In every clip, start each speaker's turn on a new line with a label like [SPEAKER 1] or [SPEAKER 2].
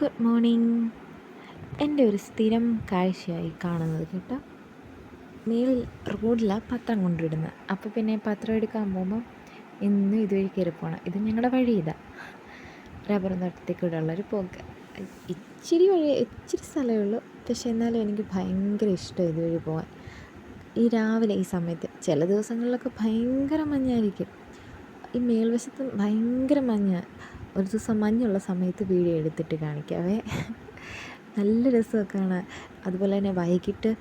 [SPEAKER 1] Good morning. എൻ്റെ ഒരു സ്ഥിരം കാഴ്ചയായി കാണുന്നത് കേട്ടോ, മേളിൽ റോഡിലാണ് പത്രം കൊണ്ടിടുന്നത്. അപ്പോൾ പിന്നെ പത്രം എടുക്കാൻ പോകുമ്പോൾ എന്നും ഇതുവഴി കയറി പോകണം. ഇത് ഞങ്ങളുടെ വഴി റബ്ബർ തോട്ടത്തിൽ ഉള്ളൊരു പോക്ക്. ഇച്ചിരി സ്ഥലമേ ഉള്ളൂ, പക്ഷെ എന്നാലും എനിക്ക് ഭയങ്കര ഇഷ്ടം ഇതുവഴി പോകാൻ. ഈ രാവിലെ ഈ സമയത്ത് ചില ദിവസങ്ങളിലൊക്കെ ഭയങ്കര മഞ്ഞായിരിക്കും. ഈ മേൽവശത്ത് ഭയങ്കര മഞ്ഞ്. ഒരു ദിവസം മഞ്ഞുള്ള സമയത്ത് വീഡിയോ എടുത്തിട്ട് കാണിക്കാവേ. നല്ല രസമൊക്കെ കാണാൻ. അതുപോലെ തന്നെ വൈകിട്ട്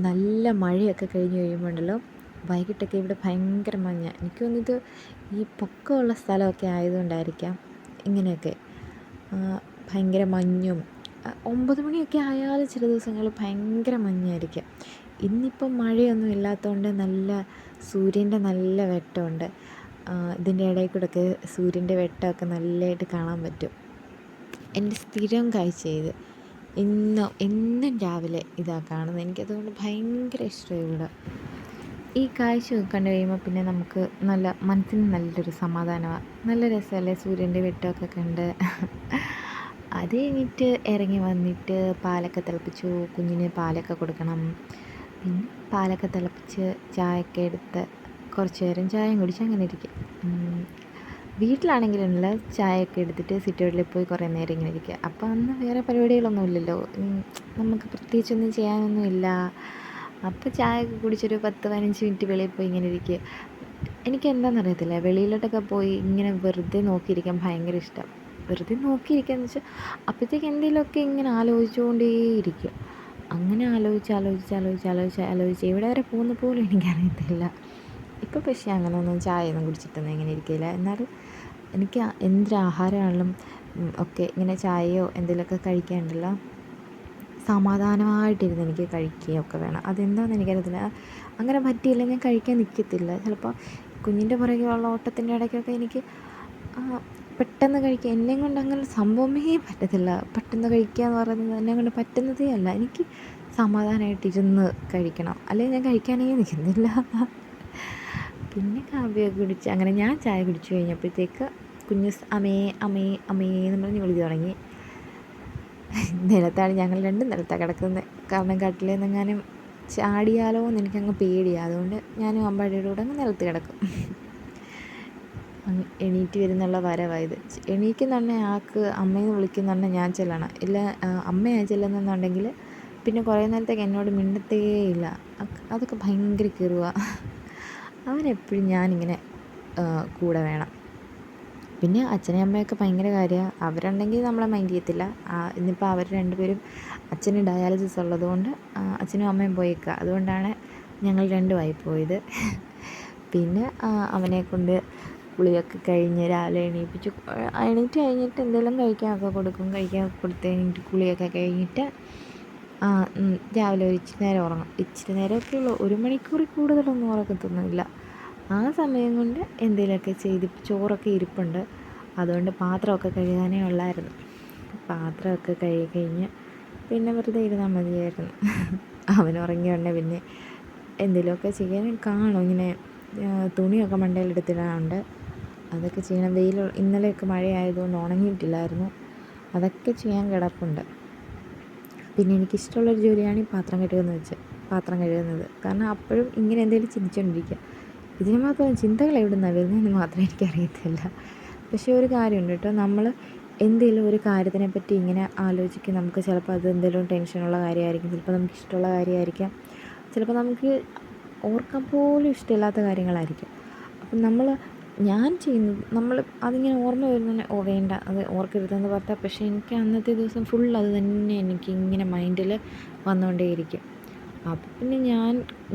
[SPEAKER 1] നല്ല മഴയൊക്കെ കഴിഞ്ഞ് കഴിയുമ്പോണ്ടല്ലോ, വൈകിട്ടൊക്കെ ഇവിടെ ഭയങ്കര മഞ്ഞ. എനിക്ക് തോന്നിയത് ഈ പൊക്കമുള്ള സ്ഥലമൊക്കെ ആയതുകൊണ്ടായിരിക്കാം ഇങ്ങനെയൊക്കെ ഭയങ്കര മഞ്ഞും. 9 മണിയൊക്കെ ആയാലും ചില ദിവസങ്ങളിൽ ഭയങ്കര മഞ്ഞായിരിക്കും. ഇന്നിപ്പം മഴയൊന്നും ഇല്ലാത്തതുകൊണ്ട് നല്ല സൂര്യൻ്റെ നല്ല വെട്ടമുണ്ട്. ഇതിൻ്റെ ഇടയിൽ കൂടെയൊക്കെ സൂര്യൻ്റെ വെട്ടമൊക്കെ നല്ലതായിട്ട് കാണാൻ പറ്റും. എൻ്റെ സ്ഥിരം കാഴ്ച ഇത്. എന്നും രാവിലെ ഇതാണ് കാണുന്നത്. എനിക്കതുകൊണ്ട് ഭയങ്കര ഇഷ്ടമായി ഇവിടെ. ഈ കാഴ്ച കണ്ടു കഴിയുമ്പോൾ പിന്നെ നമുക്ക് മനസ്സിന് നല്ലൊരു സമാധാനമാണ്. നല്ല രസമല്ലേ സൂര്യൻ്റെ വെട്ടമൊക്കെ കണ്ട്. അത് കഴിഞ്ഞിട്ട് ഇറങ്ങി വന്നിട്ട് പാലൊക്കെ തിളപ്പിച്ചു, കുഞ്ഞിന് പാലൊക്കെ കൊടുക്കണം. പിന്നെ പാലൊക്കെ തിളപ്പിച്ച് ചായയൊക്കെ എടുത്ത് കുറച്ച് നേരം ചായയും കുടിച്ച് അങ്ങനെ ഇരിക്കും. വീട്ടിലാണെങ്കിലുള്ള ചായയൊക്കെ എടുത്തിട്ട് സിറ്റൗട്ടിൽ പോയി കുറേ നേരം ഇങ്ങനെ ഇരിക്കുക. അപ്പോൾ അന്ന് വേറെ പരിപാടികളൊന്നും ഇല്ലല്ലോ, നമുക്ക് പ്രത്യേകിച്ചൊന്നും ചെയ്യാനൊന്നും ഇല്ല. അപ്പോൾ ചായയൊക്കെ കുടിച്ചൊരു 10-15 മിനിറ്റ് വെളിയിൽ പോയി ഇങ്ങനെ ഇരിക്കുക. എനിക്ക് എന്താണെന്നറിയത്തില്ല, വെളിയിലോട്ടൊക്കെ പോയി ഇങ്ങനെ വെറുതെ നോക്കിയിരിക്കാൻ ഭയങ്കര ഇഷ്ടം. വെറുതെ നോക്കിയിരിക്കുകയെന്ന് വെച്ചാൽ അപ്പോഴത്തേക്ക് എന്തെങ്കിലുമൊക്കെ ഇങ്ങനെ ആലോചിച്ചുകൊണ്ടേയിരിക്കും. അങ്ങനെ ആലോചിച്ച് എവിടെ വരെ പോകുന്ന പോലും എനിക്കറിയത്തില്ല. ഇപ്പോൾ പക്ഷേ അങ്ങനെയൊന്നും ചായയൊന്നും കുടിച്ചിട്ടൊന്നും ഇങ്ങനെ ഇരിക്കില്ല. എന്നാലും എനിക്ക് എന്തൊരാഹാരമാണെങ്കിലും ഒക്കെ ഇങ്ങനെ ചായയോ എന്തെങ്കിലുമൊക്കെ കഴിക്കാനുണ്ടല്ലോ, സമാധാനമായിട്ടിരുന്ന് എനിക്ക് കഴിക്കുകയൊക്കെ വേണം. അതെന്താണെന്ന് എനിക്കറിയത്തില്ല. അങ്ങനെ പറ്റിയില്ല ഞാൻ കഴിക്കാൻ നിൽക്കത്തില്ല. ചിലപ്പോൾ കുഞ്ഞിൻ്റെ പുറകെയുള്ള ഓട്ടത്തിൻ്റെ ഇടയ്ക്കൊക്കെ എനിക്ക് പെട്ടെന്ന് കഴിക്കുക, എന്നെ കൊണ്ട് അങ്ങനെ സംഭവമേ പറ്റത്തില്ല. പെട്ടെന്ന് കഴിക്കുക എന്ന് പറയുന്നത് എന്നെ കൊണ്ട് പറ്റുന്നതേ അല്ല. എനിക്ക് സമാധാനമായിട്ടിരുന്ന് കഴിക്കണം, അല്ലെങ്കിൽ ഞാൻ കഴിക്കാനേ നിൽക്കുന്നില്ല. പിന്നെ കാപ്പിയൊക്കെ കുടിച്ച് അങ്ങനെ ഞാൻ ചായ കുടിച്ചു കഴിഞ്ഞപ്പോഴത്തേക്ക് കുഞ്ഞ് അമ്മേ അമ്മേ അമ്മേ എന്ന് പറഞ്ഞ് വിളിച്ചു തുടങ്ങി. നിലത്താണ്, ഞങ്ങൾ രണ്ടും നിലത്താണ് കിടക്കുന്നത്. കാരണം കട്ടിലിൽ നിന്നെങ്ങാനും ചാടിയാലോ എന്ന് എനിക്കങ്ങ് പേടിയാണ്. അതുകൊണ്ട് ഞാനും അമ്പാടിയുടെ കൂടെ അങ്ങ് നിലത്ത് കിടക്കും. എണീറ്റ് വരുന്നുള്ള വരവായത്. എണീക്കുന്നുണ്ടെ ആൾക്ക് അമ്മയെന്ന് വിളിക്കുന്നുണ്ടെ ഞാൻ ചെല്ലണം. ഇല്ല അമ്മയാണ് ചെല്ലുന്നെന്നുണ്ടെങ്കിൽ പിന്നെ കുറേ നേരത്തേക്ക് എന്നോട് മിണ്ടത്തേ ഇല്ല. അതൊക്കെ ഭയങ്കര കിറുവാണ്. അവനെപ്പോഴും ഞാനിങ്ങനെ കൂടെ വേണം. പിന്നെ അച്ഛനെയും അമ്മയൊക്കെ ഭയങ്കര കാര്യമാണ്. അവരുണ്ടെങ്കിൽ നമ്മളെ മൈൻഡ് ചെയ്യത്തില്ല. ഇന്നിപ്പോൾ അവർ രണ്ടുപേരും, അച്ഛന് ഡയാലിസിസ് ഉള്ളതുകൊണ്ട് അച്ഛനും അമ്മയും പോയേക്കുക. അതുകൊണ്ടാണ് ഞങ്ങൾ രണ്ടുമായി പോയത്. പിന്നെ അവനെ കൊണ്ട് കുളിയൊക്കെ കഴിഞ്ഞ് രാവിലെ എണീറ്റ് കഴിഞ്ഞിട്ട് എന്തെങ്കിലും കഴിക്കാനൊക്കെ കൊടുക്കും. കഴിക്കാനൊക്കെ കൊടുത്ത് കഴിഞ്ഞിട്ട് കുളിയൊക്കെ കഴിഞ്ഞിട്ട് രാവിലെ ഒരു ഇച്ചിരി നേരം ഉറങ്ങും. ഇച്ചിരി നേരമൊക്കെ ഉള്ളൂ, 1 മണിക്കൂറിൽ കൂടുതലൊന്നും ഉറക്കത്തൊന്നുമില്ല. ആ സമയം കൊണ്ട് എന്തെങ്കിലുമൊക്കെ ചെയ്ത് ചോറൊക്കെ ഇരിപ്പുണ്ട്. അതുകൊണ്ട് പാത്രമൊക്കെ കഴുകാനേ ഉള്ളായിരുന്നു. പാത്രമൊക്കെ കഴുകി കഴിഞ്ഞ് പിന്നെ വെറുതെ ഇരുന്നാൽ മതിയായിരുന്നു. അവനുറങ്ങിയുണ്ട് പിന്നെ എന്തെങ്കിലുമൊക്കെ ചെയ്യാൻ കാണും. ഇങ്ങനെ തുണിയൊക്കെ മണ്ടയിലെടുത്തിടാനുണ്ട്, അതൊക്കെ ചെയ്യണം. ഇന്നലെയൊക്കെ മഴയായതുകൊണ്ട് ഉണങ്ങിയിട്ടില്ലായിരുന്നു, അതൊക്കെ ചെയ്യാൻ കിടപ്പുണ്ട്. പിന്നെ എനിക്കിഷ്ടമുള്ളൊരു ജോലിയാണ് ഈ പാത്രം കഴുകുന്നത്. കാരണം അപ്പോഴും ഇങ്ങനെ എന്തെങ്കിലും ചിന്തിച്ചുകൊണ്ടിരിക്കുക. ഇതിന് മാത്രം ചിന്തകൾ എവിടെ നിന്നാണ് വരുന്നതെന്ന് മാത്രം എനിക്കറിയത്തില്ല. പക്ഷേ ഒരു കാര്യമുണ്ട് കേട്ടോ, നമ്മൾ എന്തെങ്കിലും ഒരു കാര്യത്തിനെ പറ്റി ഇങ്ങനെ ആലോചിക്കും. നമുക്ക് ചിലപ്പോൾ അത് എന്തെങ്കിലും ടെൻഷനുള്ള കാര്യമായിരിക്കും, ചിലപ്പോൾ നമുക്ക് ഇഷ്ടമുള്ള കാര്യമായിരിക്കാം, ചിലപ്പോൾ നമുക്ക് ഓർക്കാൻ പോലും ഇഷ്ടമില്ലാത്ത കാര്യങ്ങളായിരിക്കും. അപ്പം ഞാൻ ചെയ്യുന്നത് നമ്മൾ അതിങ്ങനെ ഓർമ്മ വരുന്നതന്നെ വേണ്ട അത് ഓർക്കരുതെന്ന് പറഞ്ഞാൽ, പക്ഷേ എനിക്ക് അന്നത്തെ ദിവസം ഫുൾ അത് തന്നെ എനിക്കിങ്ങനെ മൈൻഡിൽ വന്നുകൊണ്ടേയിരിക്കും. അപ്പം പിന്നെ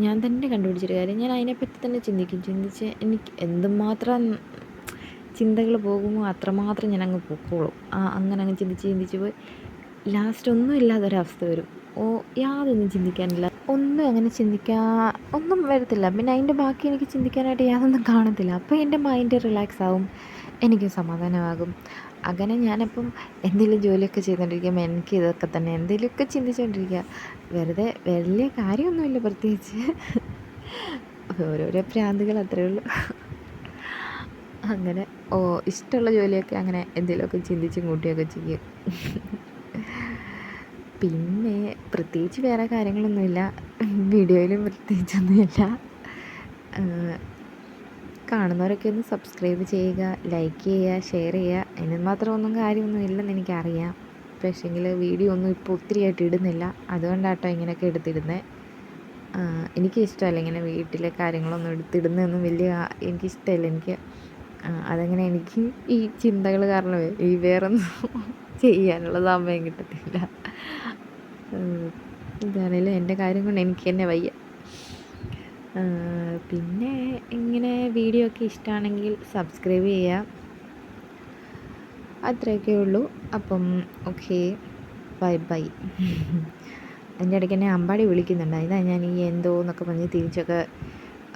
[SPEAKER 1] ഞാൻ തന്നെ കണ്ടുപിടിച്ചൊരു കാര്യം, ഞാൻ അതിനെപ്പറ്റി തന്നെ ചിന്തിച്ച് എനിക്ക് എന്തുമാത്രം ചിന്തകൾ പോകുമോ അത്രമാത്രം ഞാനങ്ങ് പൊക്കോളും. അങ്ങനെ അങ്ങ് ചിന്തിച്ച് പോയി ലാസ്റ്റ് ഒന്നും ഇല്ലാതൊരവസ്ഥ വരും. യാതൊന്നും ചിന്തിക്കാനില്ല, ഒന്നും വരത്തില്ല. പിന്നെ അതിൻ്റെ ബാക്കി എനിക്ക് ചിന്തിക്കാനായിട്ട് യാതൊന്നും കാണത്തില്ല. അപ്പോൾ എൻ്റെ മൈൻഡ് റിലാക്സ് ആവും, എനിക്ക് സമാധാനമാകും. അങ്ങനെ ഞാനപ്പം എന്തെങ്കിലും ജോലിയൊക്കെ ചെയ്തുകൊണ്ടിരിക്കുമ്പോൾ എനിക്ക് ഇതൊക്കെ തന്നെ എന്തെങ്കിലുമൊക്കെ ചിന്തിച്ചുകൊണ്ടിരിക്കുക. വെറുതെ വലിയ കാര്യമൊന്നുമില്ല പ്രത്യേകിച്ച്, ഓരോരോ ഭ്രാന്തുകൾ അത്രയേ ഉള്ളൂ. അങ്ങനെ ഇഷ്ടമുള്ള ജോലിയൊക്കെ അങ്ങനെ എന്തെങ്കിലുമൊക്കെ ചിന്തിച്ചും കൂട്ടിയൊക്കെ ചെയ്യും. പിന്നെ പ്രത്യേകിച്ച് വേറെ കാര്യങ്ങളൊന്നുമില്ല, വീഡിയോയിലും പ്രത്യേകിച്ചൊന്നുമില്ല. കാണുന്നവരൊക്കെ ഒന്ന് സബ്സ്ക്രൈബ് ചെയ്യുക, ലൈക്ക് ചെയ്യുക, ഷെയർ ചെയ്യുക. അതിന് മാത്രം ഒന്നും കാര്യമൊന്നും ഇല്ലെന്ന് എനിക്കറിയാം. പക്ഷേങ്കിൽ വീഡിയോ ഒന്നും ഇപ്പോൾ ഒത്തിരിയായിട്ട് ഇടുന്നില്ല, അതുകൊണ്ടാട്ടോ ഇങ്ങനെയൊക്കെ എടുത്തിടുന്നത്. എനിക്കിഷ്ടമല്ല ഇങ്ങനെ വീട്ടിലെ കാര്യങ്ങളൊന്നും എടുത്തിടുന്നതൊന്നും എനിക്കിഷ്ടമല്ല. അതങ്ങനെ എനിക്ക് ഈ ചിന്തകൾ കാരണമേ ഈ വേറൊന്നും ചെയ്യാനുള്ള സമയം കിട്ടത്തില്ല. ഇതാണേലും എൻ്റെ കാര്യം കൊണ്ട് എനിക്ക് തന്നെ വയ്യ. പിന്നെ ഇങ്ങനെ വീഡിയോ ഒക്കെ ഇഷ്ടമാണെങ്കിൽ സബ്സ്ക്രൈബ് ചെയ്യുക, അത്രയൊക്കെ ഉള്ളൂ. അപ്പം ഓക്കെ, ബൈ ബൈ. അതിൻ്റെ ഇടയ്ക്ക് എന്നെ അമ്പാടി വിളിക്കുന്നുണ്ട്, അതിനാണ് ഞാൻ ഈ എന്തോ എന്നൊക്കെ പറഞ്ഞ് തിരിച്ചൊക്കെ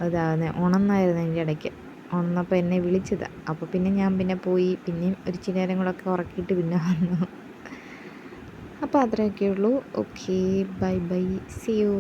[SPEAKER 1] ഇതാകുന്നത്. ഉണർന്നായിരുന്നു അതിൻ്റെ ഇടയ്ക്ക്, ഉണർന്നപ്പോൾ എന്നെ വിളിച്ചതാണ്. അപ്പോൾ പിന്നെ ഞാൻ പോയി, പിന്നെയും ഒരു ഇച്ചിരി നേരം കൂടെയൊക്കെ ഉറക്കിയിട്ട് പിന്നെ വന്നു. അപ്പോൾ അത്രയൊക്കെ ഉള്ളൂ. Okay, bye bye, see U.